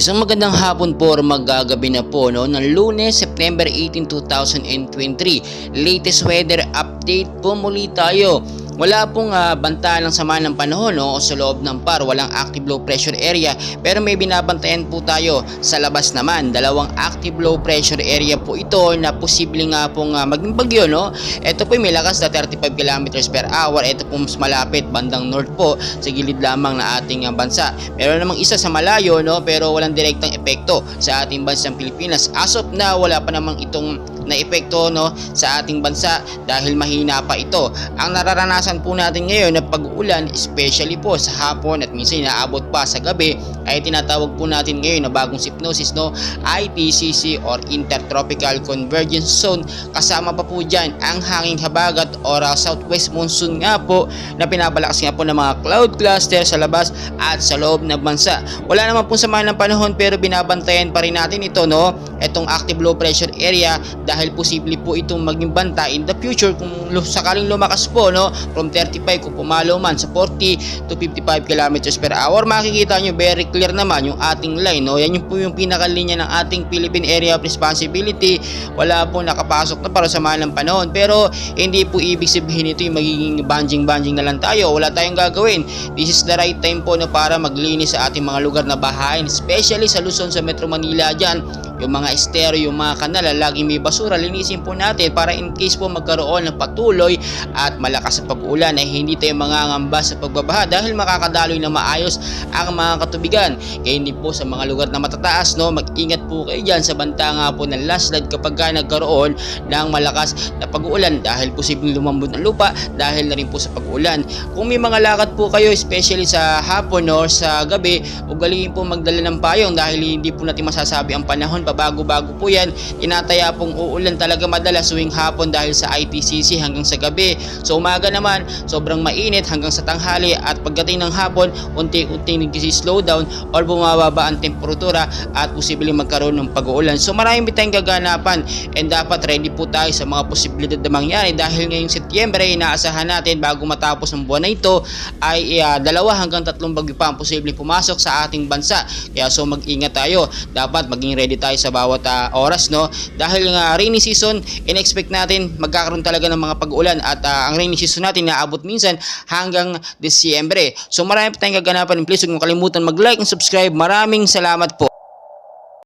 Isang magandang hapon po or maggagabi na po no, ng Lunes, September 18, 2023. Latest weather update po muli tayo. Wala pong banta ng sama ng panahon no, o sa loob ng PAR, walang active low pressure area, pero may binabantayan po tayo sa labas naman. Dalawang active low pressure area po ito na posibleng nga pong maging bagyo. No? Ito po may lakas na 35 kilometers per hour. Ito po mas malapit bandang north po sa gilid lamang na ating bansa. Meron namang isa sa malayo no, pero walang direktang epekto sa ating bansang Pilipinas. As of na wala pa namang itong na epekto no sa ating bansa dahil mahina pa ito. Ang nararanasan po natin ngayon na pag-uulan, especially po sa hapon at minsan inaabot pa sa gabi, ay tinatawag po natin ngayon na bagong sypnosis no, ITCC or Intertropical Convergence Zone. Kasama pa po dyan ang hanging habagat or southwest monsoon nga po na pinapalakas nga po ng mga cloud cluster sa labas at sa loob ng bansa. Wala naman po sama ng panahon pero binabantayan pa rin natin ito no, itong active low pressure area dahil posible po itong maging banta in the future kung sakaling lumakas po no, from 35 kung pumalo man sa 40 to 55 kilometers per hour. Makikita nyo very clear naman yung ating line no, yan yung po yung pinakalinya ng ating Philippine Area of Responsibility. Wala po nakapasok na para sama ng panahon, pero hindi po ibig sabihin ito yung magiging banjing na lang tayo. Wala tayong gagawin. This is the right time po no, para maglinis sa ating mga lugar na bahayin, especially sa Luzon, sa Metro Manila dyan. Yung mga estero, yung mga kanal, laging may basura, linisin po natin para in case po magkaroon ng patuloy at malakas na pag-ulan ay hindi tayo mangangamba sa pagbabaha dahil makakadaloy na maayos ang mga katubigan. Kaya hindi po sa mga lugar na matataas no, mag-ingat po kayo dyan sa banta nga po ng landslide kapag nagkaroon ng malakas na pag-uulan dahil posibleng lumambot ng lupa dahil na rin po sa pag-ulan. Kung may mga lakad po kayo, especially sa hapon or sa gabi, ugaliin po magdala ng payong dahil hindi po natin masasabi ang panahon. Bago-bago po yan, tinataya pong uulan talaga madalas tuwing hapon dahil sa ITCC hanggang sa gabi. So umaga naman, sobrang mainit hanggang sa tanghali at pagdating ng hapon, unti-unti nag-slow down or bumababa ang temperatura at posibleng magkaroon ng pag-uulan. So maraming tayong gaganapan and dapat ready po tayo sa mga posibilidad na mangyari dahil ngayong Setyembre, inaasahan natin bago matapos ang buwan na ito ay 2 hanggang 3 bagyo pa ang posibleng pumasok sa ating bansa. Kaya so mag-ingat tayo. Dapat maging ready tayo sa bawat oras no, dahil nga rainy season, in-expect natin magkakaroon talaga ng mga pag-ulan at ang rainy season natin naabot minsan hanggang Disyembre. So marami pa tayong gaganapan. Please huwag mo kalimutan mag-like and subscribe. Maraming salamat po.